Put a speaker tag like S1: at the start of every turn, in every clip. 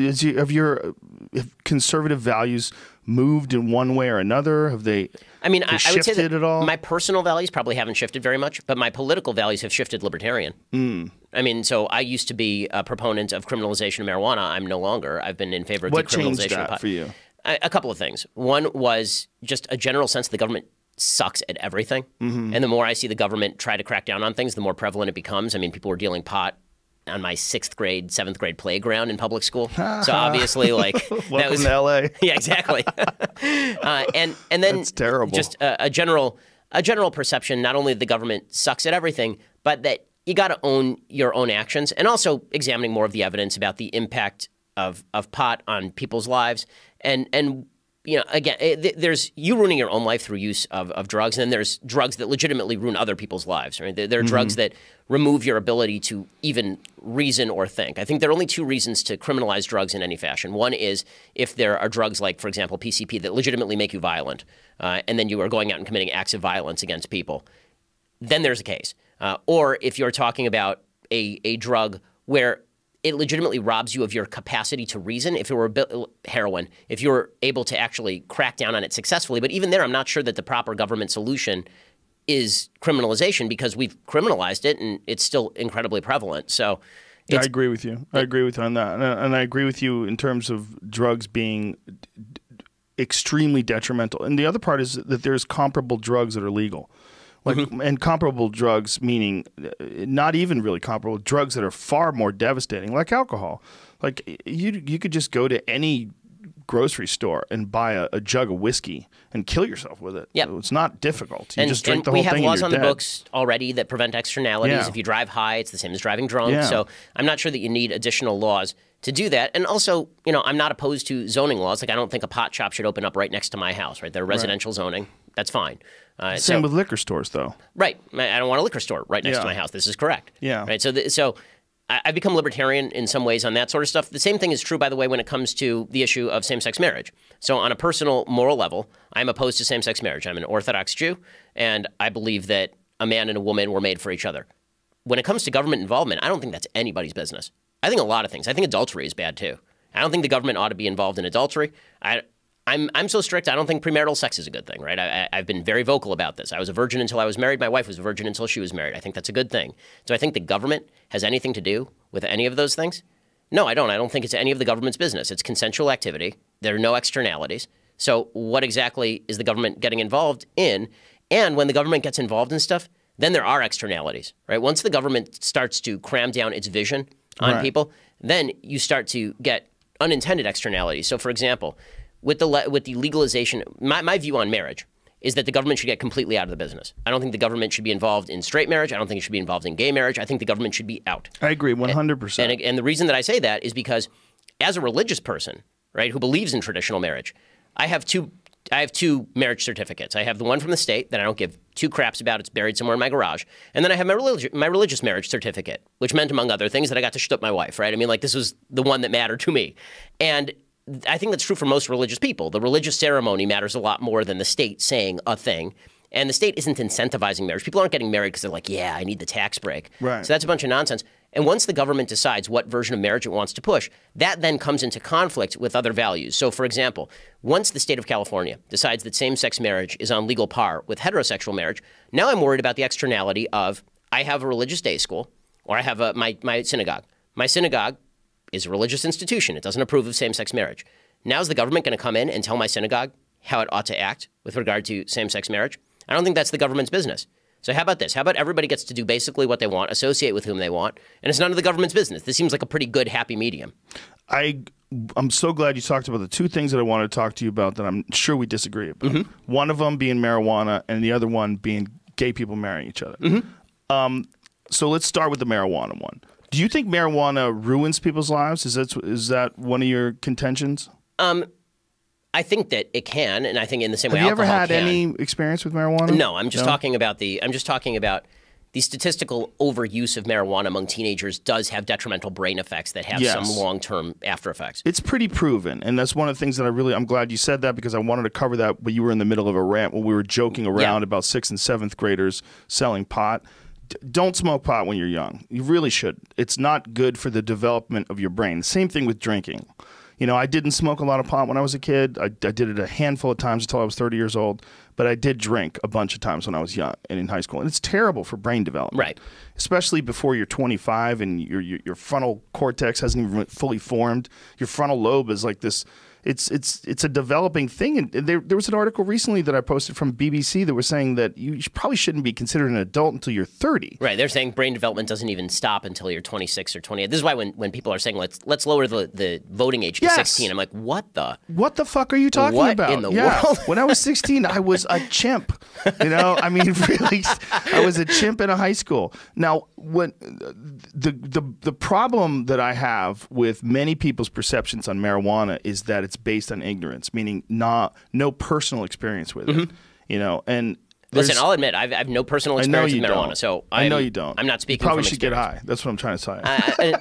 S1: have conservative values moved in one way or another? Have they?
S2: I mean, I would say that
S1: at all?
S2: my personal values probably haven't shifted very much, but my political values have shifted libertarian. I mean, so I used to be a proponent of criminalization of marijuana. I'm no longer. I've been in favor of
S1: what
S2: decriminalization
S1: changed that
S2: of pot.
S1: for you?
S2: A couple of things. One was just a general sense the government sucks at everything. And the more I see the government try to crack down on things, the more prevalent it becomes. I mean, people were dealing pot on my 6th grade, 7th grade playground in public school. So obviously, like, that was
S1: to LA.
S2: Yeah, exactly. And then
S1: That's terrible.
S2: Just a general perception, not only that the government sucks at everything, but that you got to own your own actions, and also examining more of the evidence about the impact of pot on people's lives. And you know, again, there's you ruining your own life through use of drugs, and then there's drugs that legitimately ruin other people's lives. Right? There are drugs that remove your ability to even reason or think. I think there are only 2 reasons to criminalize drugs in any fashion. One is if there are drugs like, for example, PCP that legitimately make you violent, and then you are going out and committing acts of violence against people. Then there's a case. Or if you're talking about a drug where it legitimately robs you of your capacity to reason. If it were heroin, if you were able to actually crack down on it successfully. But even there, I'm not sure that the proper government solution is criminalization, because we've criminalized it and it's still incredibly prevalent. So
S1: I agree with you. I agree with you on that. And I agree with you in terms of drugs being extremely detrimental. And the other part is that there's comparable drugs that are legal. Like, and comparable drugs, meaning not even really comparable, drugs that are far more devastating, like alcohol. Like, you could just go to any grocery store and buy a jug of whiskey and kill yourself with it.
S2: Yep.
S1: So it's not difficult. You just drink the whole
S2: we have
S1: thing
S2: laws
S1: and
S2: on
S1: you're
S2: the
S1: dead.
S2: books already that prevent externalities.
S1: Yeah.
S2: If you drive high, it's the same as driving drunk.
S1: Yeah.
S2: So I'm not sure that you need additional laws to do that. And also, you know, I'm not opposed to zoning laws. Like, I don't think a pot shop should open up right next to my house, right? They're residential zoning. That's fine.
S1: Same with liquor stores, though.
S2: Right. I don't want a liquor store right next to
S1: Yeah.
S2: my house. This is correct.
S1: Yeah.
S2: Right. So I've become libertarian in some ways on that sort of stuff. The same thing is true, by the way, when it comes to the issue of same-sex marriage. So on a personal moral level, I'm opposed to same-sex marriage. I'm an Orthodox Jew, and I believe that a man and a woman were made for each other. When it comes to government involvement, I don't think that's anybody's business. I think a lot of things. I think adultery is bad, too. I don't think the government ought to be involved in adultery. I'm so strict, I don't think premarital sex is a good thing, right? I've been very vocal about this. I was a virgin until I was married. My wife was a virgin until she was married. I think that's a good thing. Do I think the government has anything to do with any of those things? No, I don't. I don't think it's any of the government's business. It's consensual activity. There are no externalities. So what exactly is the government getting involved in? And when the government gets involved in stuff, then there are externalities, right? Once the government starts to cram down its vision on people, then you start to get unintended externalities. So, for example, with the legalization, my view on marriage is that the government should get completely out of the business. I don't think the government should be involved in straight marriage. I don't think it should be involved in gay marriage. I think the government should be out.
S1: I agree 100%.
S2: And the reason that I say that is because as a religious person, right, who believes in traditional marriage, I have two marriage certificates. I have the one from the state that I don't give 2 craps about. It's buried somewhere in my garage. And then I have my religious marriage certificate, which meant, among other things, that I got to shtup my wife, right? I mean, like, this was the one that mattered to me. And I think that's true for most religious people. The religious ceremony matters a lot more than the state saying a thing. And the state isn't incentivizing marriage. People aren't getting married because they're like, yeah, I need the tax break.
S1: Right.
S2: So that's a bunch of nonsense. And once the government decides what version of marriage it wants to push, that then comes into conflict with other values. So, for example, once the state of California decides that same-sex marriage is on legal par with heterosexual marriage, now I'm worried about the externality of I have a religious day school, or I have my synagogue. My synagogue is a religious institution. It doesn't approve of same-sex marriage. Now is the government going to come in and tell my synagogue how it ought to act with regard to same-sex marriage? I don't think that's the government's business. So how about this? How about everybody gets to do basically what they want, associate with whom they want, and it's none of the government's business? This seems like a pretty good, happy medium.
S1: I'm so glad you talked about the 2 things that I wanted to talk to you about that I'm sure we disagree about. One of them being marijuana and the other one being gay people marrying each other. So let's start with the marijuana one. Do you think marijuana ruins people's lives? Is that one of your contentions?
S2: I think that it can, and I think in the same way
S1: alcohol can. Have you ever had
S2: any
S1: experience with marijuana?
S2: No, I'm just talking about the statistical overuse of marijuana among teenagers does have detrimental brain effects that have some long-term after effects.
S1: It's pretty proven, and that's one of the things that I'm glad you said that, because I wanted to cover that, but you were in the middle of a rant when we were joking around about 6th and 7th graders selling pot. don't smoke pot when you're young. You really should. It's not good for the development of your brain. Same thing with drinking. You know, I didn't smoke a lot of pot when I was a kid. I did it a handful of times until I was 30 years old. But I did drink a bunch of times when I was young and in high school. And it's terrible for brain development.
S2: Right.
S1: Especially before you're 25 and your frontal cortex hasn't even fully formed. Your frontal lobe is like this. It's a developing thing. And there was an article recently that I posted from BBC that was saying that you probably shouldn't be considered an adult until you're 30.
S2: Right. They're saying brain development doesn't even stop until you're 26 or 28. This is why when people are saying let's lower the voting age to 16, I'm like, what the
S1: fuck are you talking about?
S2: In the world?
S1: When I was 16, I was a chimp. You know, I mean, really, I was a chimp in a high school. Now, when the problem that I have with many people's perceptions on marijuana is that it's based on ignorance, meaning no personal experience with it. You know, and
S2: listen, I'll admit I've no personal experience with marijuana, so
S1: I know you don't.
S2: I'm not speaking.
S1: You probably
S2: from
S1: should get high. That's what I'm trying to say.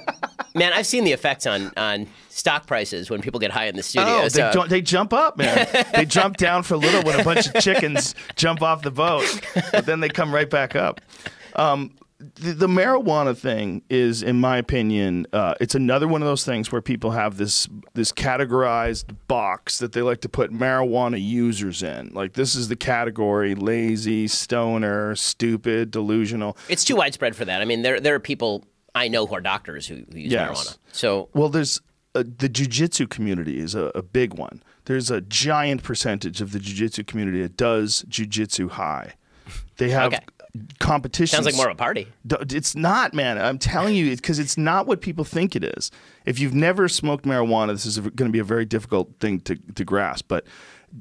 S2: Man, I've seen the effects on stock prices when people get high in the studio.
S1: Oh, they jump up, man. They jump down for a little when a bunch of chickens jump off the boat, but then they come right back up. The marijuana thing is, in my opinion, it's another one of those things where people have this categorized box that they like to put marijuana users in. Like, this is the category: lazy, stoner, stupid, delusional.
S2: It's too widespread for that. I mean, there are people I know who are doctors who use marijuana. So,
S1: well, there's the jiu-jitsu community is a big one. There's a giant percentage of the jiu-jitsu community that does jiu-jitsu high. They have competitions.
S2: Sounds like more of a party.
S1: It's not, man. I'm telling you, because it's not what people think it is. If you've never smoked marijuana, this is going to be a very difficult thing to grasp. But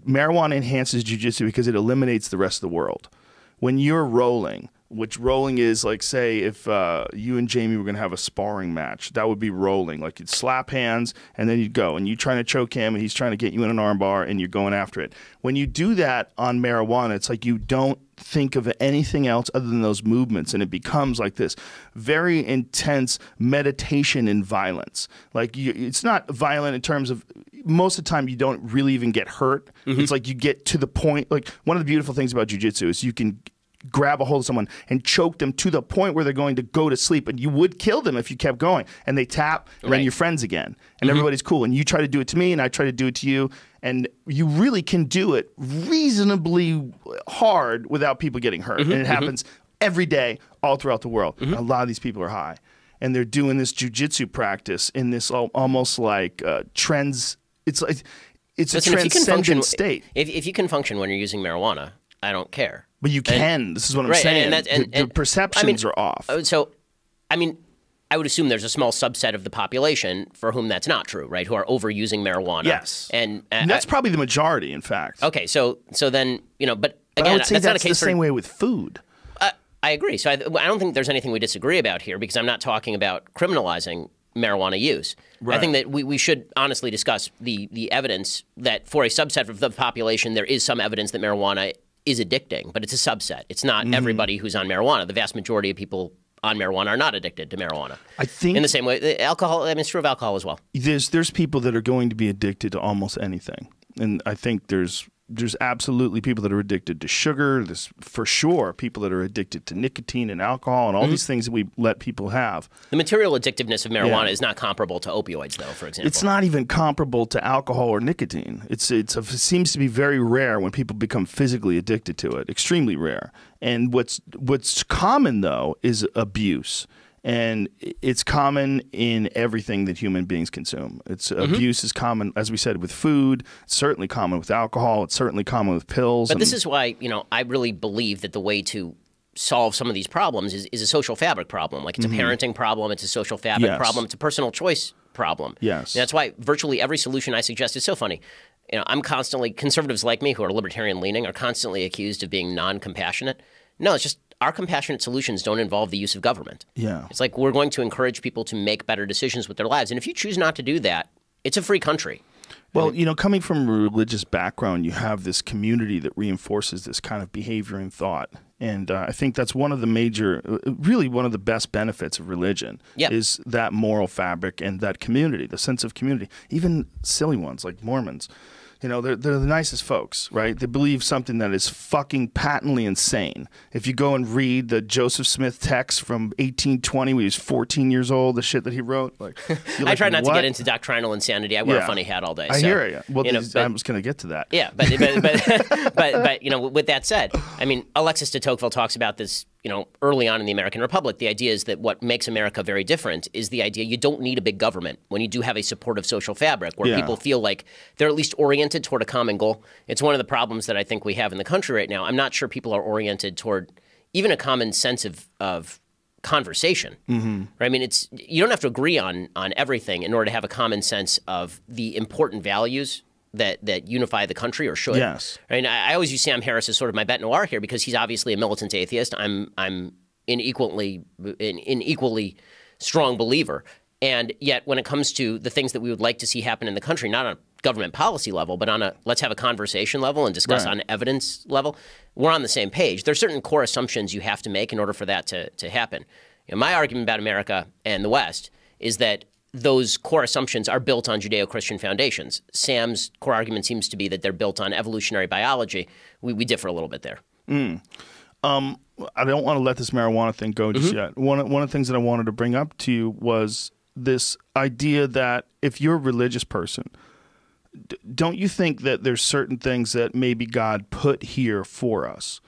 S1: marijuana enhances jiu-jitsu because it eliminates the rest of the world. When you're rolling, which rolling is like, say, if you and Jamie were going to have a sparring match, that would be rolling. Like, you'd slap hands, and then you'd go. And you're trying to choke him, and he's trying to get you in an armbar, and you're going after it. When you do that on marijuana, it's like you don't think of anything else other than those movements, and it becomes like this very intense meditation in violence. Like, it's not violent in terms of, most of the time you don't really even get hurt. It's like you get to the point. Like, one of the beautiful things about jiu-jitsu is you can grab a hold of someone and choke them to the point where they're going to go to sleep, and you would kill them if you kept going, and they tap, and then you're friends again, and everybody's cool, and you try to do it to me and I try to do it to you, and you really can do it reasonably hard without people getting hurt. And it happens every day all throughout the world. A lot of these people are high, and they're doing this jiu-jitsu practice in this almost like trends. It's like it's a transcendent state.
S2: If you can function when you're using marijuana, I don't care.
S1: But you can. This is what I'm saying. The perceptions are off.
S2: So, I mean, I would assume there's a small subset of the population for whom that's not true, right? Who are overusing marijuana.
S1: Yes.
S2: And
S1: that's probably the majority, in fact.
S2: Okay, so then, you know, but again,
S1: I would say
S2: that's not a
S1: that's
S2: case
S1: the same way with food.
S2: I agree. So I don't think there's anything we disagree about here, because I'm not talking about criminalizing marijuana use.
S1: Right.
S2: I think that we should honestly discuss the evidence that for a subset of the population, there is some evidence that marijuana is addicting, but it's a subset. It's not everybody who's on marijuana. The vast majority of people on marijuana are not addicted to marijuana.
S1: I think
S2: in the same way, alcohol. I mean, it's true of alcohol as well.
S1: There's people that are going to be addicted to almost anything, and I think there's absolutely people that are addicted to sugar. There's for sure people that are addicted to nicotine and alcohol and all these things that we let people have.
S2: The material addictiveness of marijuana is not comparable to opioids, though, for example.
S1: It's not even comparable to alcohol or nicotine. It seems to be very rare when people become physically addicted to it, extremely rare. And what's common, though, is abuse. And it's common in everything that human beings consume. Abuse is common, as we said, with food. It's certainly common with alcohol. It's certainly common with pills.
S2: But this is why, you know, I really believe that the way to solve some of these problems is a social fabric problem. Like, it's a parenting problem. It's a social fabric problem. It's a personal choice problem.
S1: Yes.
S2: And that's why virtually every solution I suggest is so funny. You know, conservatives like me who are libertarian leaning are constantly accused of being non-compassionate. No, it's just our compassionate solutions don't involve the use of government.
S1: Yeah.
S2: It's like we're going to encourage people to make better decisions with their lives. And if you choose not to do that, it's a free country.
S1: Well, you know, coming from a religious background, you have this community that reinforces this kind of behavior and thought. And I think that's one of the really one of the best benefits of religion is that moral fabric and that community, the sense of community. Even silly ones like Mormons. they're the nicest folks, right? They believe something that is fucking patently insane. If you go and read the Joseph Smith text from 1820 when he was 14 years old, the shit that he wrote,
S2: I try not to get into doctrinal insanity. I wear a funny hat all day.
S1: I hear you. Well, I was going to get to that.
S2: Yeah, but with that said, I mean, Alexis de Tocqueville talks about this, early on in the American Republic. The idea is that what makes America very different is the idea you don't need a big government when you do have a supportive social fabric where people feel like they're at least oriented toward a common goal. It's one of the problems that I think we have in the country right now. I'm not sure people are oriented toward even a common sense of conversation. Right? I mean, you don't have to agree on everything in order to have a common sense of the important values that unify the country, or should.
S1: Yes.
S2: Right? I always use Sam Harris as sort of my bête noire here because he's obviously a militant atheist. I'm an equally strong believer. And yet when it comes to the things that we would like to see happen in the country, not on a government policy level, but on a let's have a conversation level and discuss on evidence level, we're on the same page. There's certain core assumptions you have to make in order for that to happen. My argument about America and the West is that those core assumptions are built on Judeo-Christian foundations. Sam's core argument seems to be that they're built on evolutionary biology. We differ a little bit there.
S1: I don't want to let this marijuana thing go just yet. One of the things that I wanted to bring up to you was this idea that if you're a religious person, don't you think that there's certain things that maybe God put here for us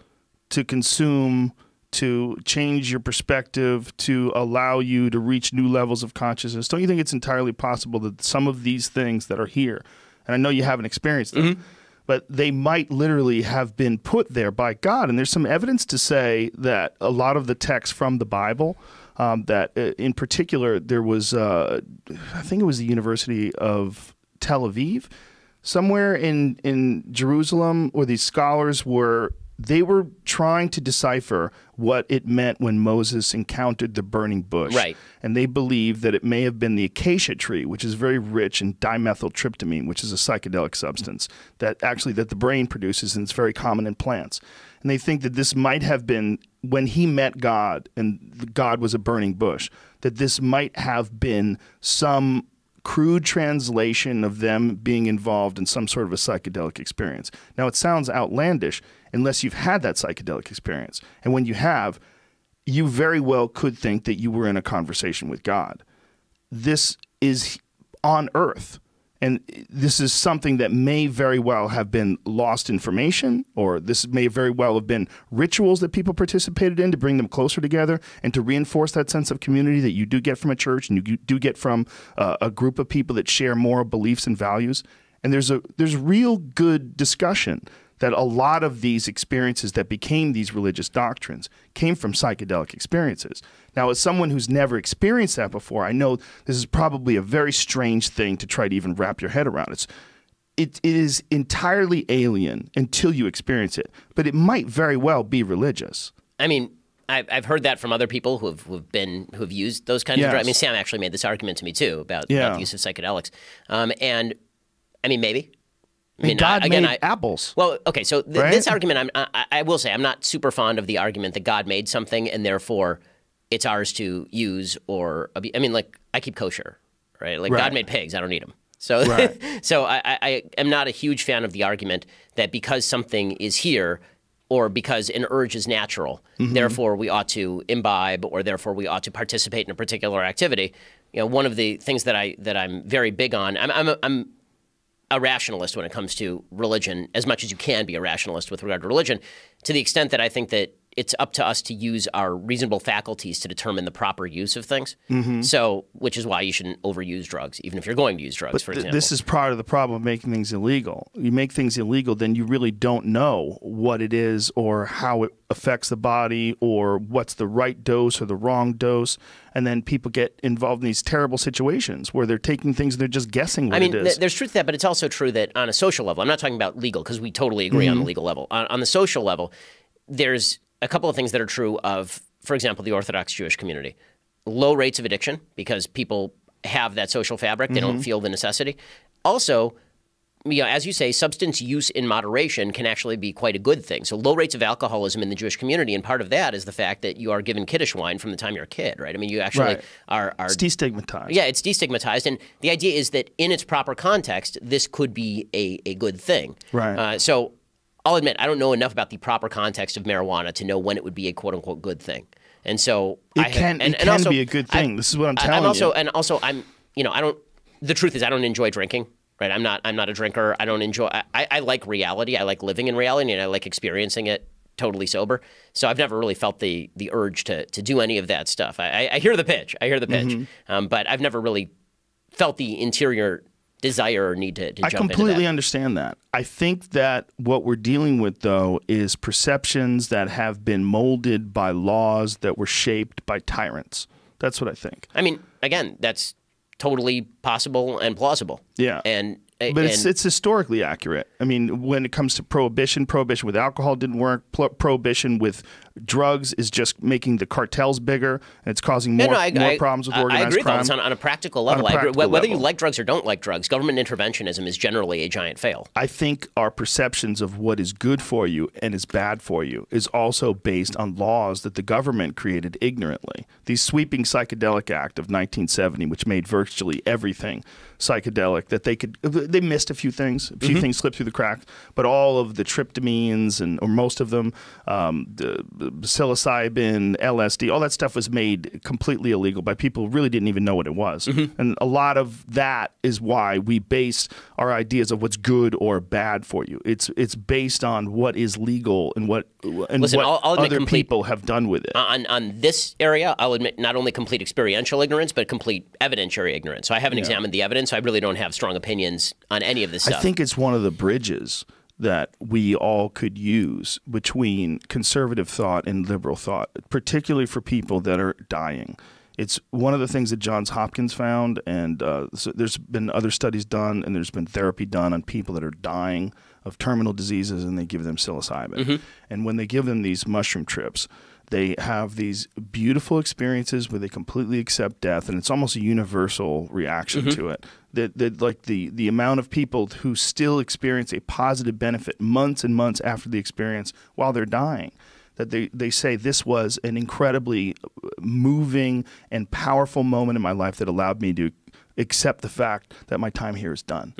S1: to consume, to change your perspective, to allow you to reach new levels of consciousness? Don't you think it's entirely possible that some of these things that are here, and I know you haven't experienced them, but they might literally have been put there by God? And there's some evidence to say that a lot of the text from the Bible, that in particular there was, I think it was the University of Tel Aviv, somewhere in Jerusalem, where these scholars were trying to decipher what it meant when Moses encountered the burning bush.
S2: Right.
S1: And they believe that it may have been the acacia tree, which is very rich in dimethyltryptamine, which is a psychedelic substance that the brain produces, and it's very common in plants. And they think that this might have been when he met God and God was a burning bush, that this might have been some crude translation of them being involved in some sort of a psychedelic experience. Now, it sounds outlandish unless you've had that psychedelic experience. And when you have, you very well could think that you were in a conversation with God. This is on Earth. And this is something that may very well have been lost information, or this may very well have been rituals that people participated in to bring them closer together and to reinforce that sense of community that you do get from a church and you do get from a group of people that share moral beliefs and values. And there's real good discussion that a lot of these experiences that became these religious doctrines came from psychedelic experiences. Now, as someone who's never experienced that before, I know this is probably a very strange thing to try to even wrap your head around. It is entirely alien until you experience it, but it might very well be religious.
S2: I mean, I've heard that from other people who've used those kinds of drugs. I mean, Sam actually made this argument to me too about the use of psychedelics, and I mean, maybe.
S1: I mean, God made apples.
S2: Well, okay, so this argument, I will say, I'm not super fond of the argument that God made something and therefore it's ours to use or I mean, like, I keep kosher, right? Like, God made pigs, I don't eat them. So, so I am not a huge fan of the argument that because something is here or because an urge is natural, therefore we ought to imbibe or therefore we ought to participate in a particular activity. One of the things that I'm very big on, I'm a rationalist when it comes to religion, as much as you can be a rationalist with regard to religion, to the extent that I think that it's up to us to use our reasonable faculties to determine the proper use of things. So, which is why you shouldn't overuse drugs, even if you're going to use drugs, for example.
S1: This is part of the problem of making things illegal. You make things illegal, then you really don't know what it is or how it affects the body or what's the right dose or the wrong dose. And then people get involved in these terrible situations where they're taking things and they're just guessing what it is.
S2: There's truth to that, but it's also true that on a social level, I'm not talking about legal because we totally agree on the legal level. On the social level, there's a couple of things that are true of, for example, the Orthodox Jewish community. Low rates of addiction because people have that social fabric. They don't feel the necessity. Also, as you say, substance use in moderation can actually be quite a good thing. So low rates of alcoholism in the Jewish community, and part of that is the fact that you are given Kiddush wine from the time you're a kid, right? I mean, you actually are
S1: It's destigmatized.
S2: Yeah, it's destigmatized, and the idea is that in its proper context, this could be a good thing.
S1: Right.
S2: So I'll admit, I don't know enough about the proper context of marijuana to know when it would be a quote-unquote good thing. And so
S1: it can be a good thing. This is what I'm telling you.
S2: And also, the truth is I don't enjoy drinking. Right, I'm not a drinker. I don't enjoy. I like reality. I like living in reality, and I like experiencing it totally sober. So I've never really felt the urge to do any of that stuff. I hear the pitch. But I've never really felt the interior desire or need to jump into that.
S1: I completely understand that. I think that what we're dealing with, though, is perceptions that have been molded by laws that were shaped by tyrants. That's what I think.
S2: I mean, again, that's totally possible and plausible.
S1: Yeah. But it's historically accurate. I mean, when it comes to prohibition with alcohol didn't work. Prohibition with drugs is just making the cartels bigger, and it's causing more problems with organized
S2: crime. I agree,
S1: crime.
S2: Though, on a practical level. Whether you like drugs or don't like drugs, government interventionism is generally a giant fail.
S1: I think our perceptions of what is good for you and is bad for you is also based on laws that the government created ignorantly. The Sweeping Psychedelic Act of 1970, which made virtually everything psychedelic, that they missed a few things. A few things slipped through the cracks, but all of the tryptamines or most of them, the psilocybin, LSD, all that stuff was made completely illegal by people who really didn't even know what it was. And a lot of that is why we base our ideas of what's good or bad for you. It's based on what is legal and what other people have done with it.
S2: On this area, I'll admit not only complete experiential ignorance, but complete evidentiary ignorance. So I haven't examined the evidence. So I really don't have strong opinions on any of this stuff.
S1: I think it's one of the bridges that we all could use between conservative thought and liberal thought, particularly for people that are dying. It's one of the things that Johns Hopkins found, and so there's been other studies done, and there's been therapy done on people that are dying of terminal diseases, and they give them psilocybin. And when they give them these mushroom trips, they have these beautiful experiences where they completely accept death, and it's almost a universal reaction to it. That like the amount of people who still experience a positive benefit months and months after the experience while they're dying, that they say this was an incredibly moving and powerful moment in my life that allowed me to accept the fact that my time here is done.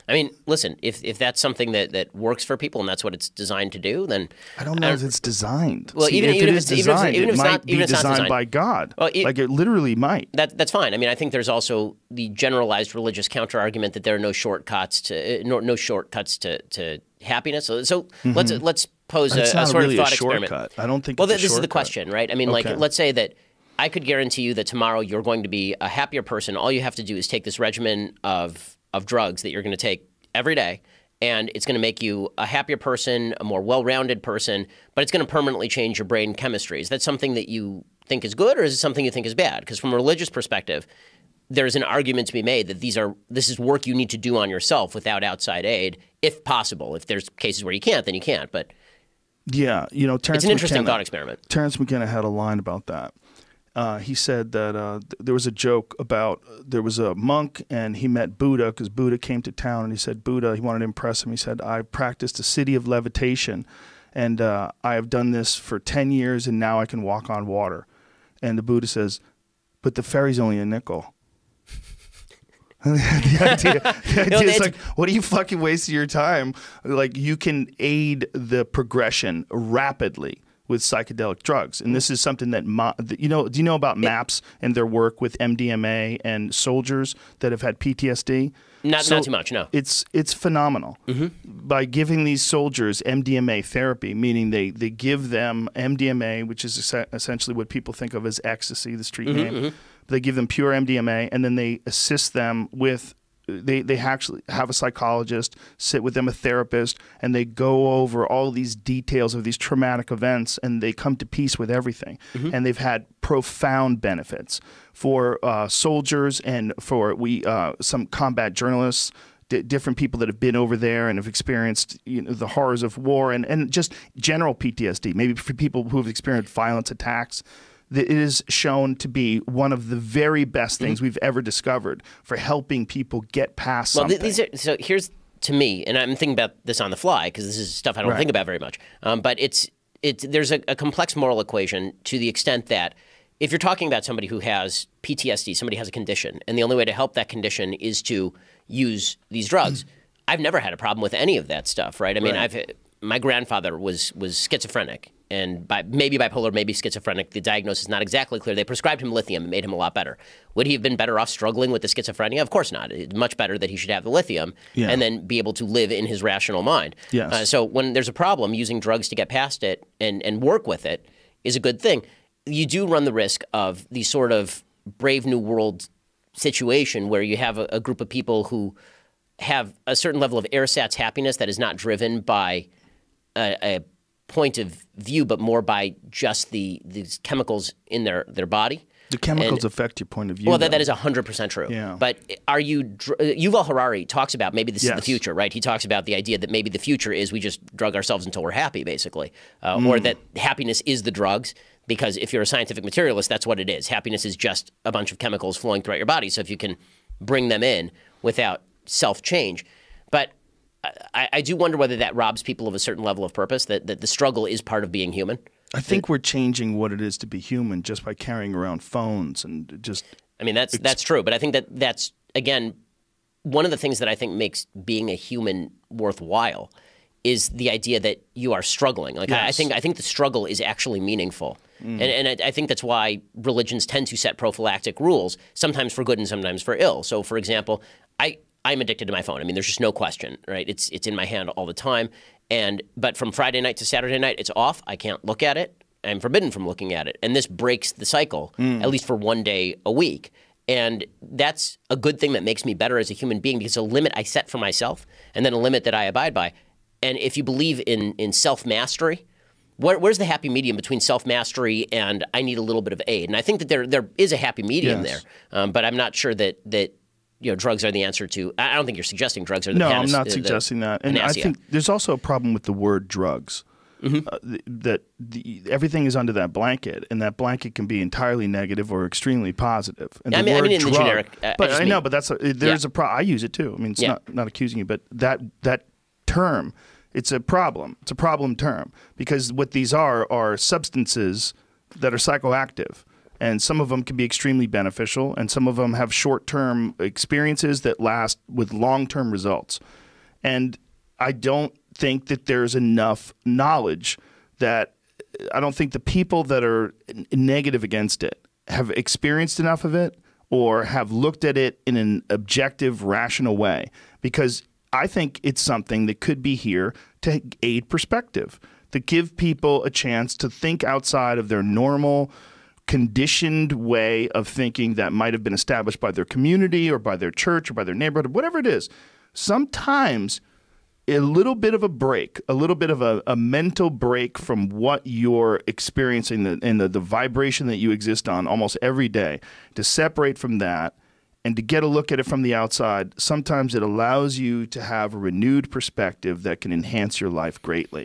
S2: I mean, listen, if that's something that works for people and that's what it's designed to do, then
S1: I don't know if it's designed.
S2: Well, even if it's designed, it might be
S1: designed by God. Well, like it literally might.
S2: That's fine. I mean, I think there's also the generalized religious counterargument that there are no shortcuts to happiness. So let's pose a sort of thought experiment.
S1: I don't think.
S2: Well, this is the question, right? I mean, like, let's say that I could guarantee you that tomorrow you're going to be a happier person. All you have to do is take this regimen of drugs that you're going to take every day, and it's going to make you a happier person, a more well-rounded person, but it's going to permanently change your brain chemistry. Is that something that you think is good, or is it something you think is bad? Because from a religious perspective, there's an argument to be made that this is work you need to do on yourself without outside aid, if possible. If there's cases where you can't, then you can't. But
S1: yeah, Terence
S2: it's an interesting thought experiment.
S1: Terence McKenna had a line about that. He said that there was a joke about there was a monk and he met Buddha because Buddha came to town, and he said he wanted to impress him. He said, I practiced a city of levitation, and I have done this for 10 years, and now I can walk on water. And the Buddha says, but the ferry's only a nickel. the idea is like, what are you fucking wasting your time? Like, you can aid the progression rapidly with psychedelic drugs. And this is something that, do you know about MAPS and their work with MDMA and soldiers that have had PTSD?
S2: Not too much, no.
S1: It's phenomenal. By giving these soldiers MDMA therapy, meaning they give them MDMA, which is essentially what people think of as ecstasy, the street name. They give them pure MDMA, and then they assist them with they actually have a psychologist, sit with them, a therapist, and they go over all these details of these traumatic events, and they come to peace with everything. And they've had profound benefits for soldiers and for some combat journalists, different people that have been over there and have experienced the horrors of war and just general PTSD, maybe for people who have experienced violence attacks. It is shown to be one of the very best things we've ever discovered for helping people get past something.
S2: So here's to me, and I'm thinking about this on the fly because this is stuff I don't think about very much, but there's a complex moral equation to the extent that if you're talking about somebody who has PTSD, somebody has a condition, and the only way to help that condition is to use these drugs, I've never had a problem with any of that stuff, right? I mean, my grandfather was schizophrenic, and maybe bipolar, maybe schizophrenic. The diagnosis is not exactly clear. They prescribed him lithium and made him a lot better. Would he have been better off struggling with the schizophrenia? Of course not. It's much better that he should have the lithium and then be able to live in his rational mind.
S1: Yes.
S2: So when there's a problem, using drugs to get past it and work with it is a good thing. You do run the risk of the sort of Brave New World situation where you have a group of people who have a certain level of ersatz happiness that is not driven by a point of view, but more by just these chemicals in their body.
S1: The chemicals affect your point of view.
S2: Well, that is 100% true.
S1: Yeah.
S2: But are you Yuval Harari talks about maybe this is the future, right? He talks about the idea that maybe the future is we just drug ourselves until we're happy, basically, or that happiness is the drugs. Because if you're a scientific materialist, that's what it is. Happiness is just a bunch of chemicals flowing throughout your body. So if you can bring them in without self-change. But I do wonder whether that robs people of a certain level of purpose, that the struggle is part of being human.
S1: I think we're changing what it is to be human just by carrying around phones and just...
S2: I mean, that's true. But I think that's, again, one of the things that I think makes being a human worthwhile is the idea that you are struggling. Like I think the struggle is actually meaningful. And I think that's why religions tend to set prophylactic rules, sometimes for good and sometimes for ill. So, for example, I'm addicted to my phone. I mean, there's just no question, right? It's in my hand all the time. But from Friday night to Saturday night, it's off. I can't look at it. I'm forbidden from looking at it. And this breaks the cycle, at least for one day a week. And that's a good thing that makes me better as a human being because it's a limit I set for myself and then a limit that I abide by. And if you believe in self-mastery, where's the happy medium between self-mastery and I need a little bit of aid? And I think that there is a happy medium there, but I'm not sure that drugs are the answer to. I don't think you're suggesting drugs are the
S1: No, I'm not suggesting that. And I think there's also a problem with the word drugs. Everything is under that blanket, and that blanket can be entirely negative or extremely positive. And
S2: I mean in the generic.
S1: But I know, but there's a problem. I use it too. I mean, it's not accusing you, but that term. It's a problem. It's a problem term because what these are substances that are psychoactive, and some of them can be extremely beneficial, and some of them have short-term experiences that last with long-term results. And I don't think that there's enough knowledge that I don't think the people that are negative against it have experienced enough of it or have looked at it in an objective, rational way because I think it's something that could be here to aid perspective, to give people a chance to think outside of their normal, conditioned way of thinking that might have been established by their community or by their church or by their neighborhood, or whatever it is. Sometimes a little bit of a break, a little bit of a mental break from what you're experiencing and the vibration that you exist on almost every day, to separate from that and to get a look at it from the outside, sometimes it allows you to have a renewed perspective that can enhance your life greatly.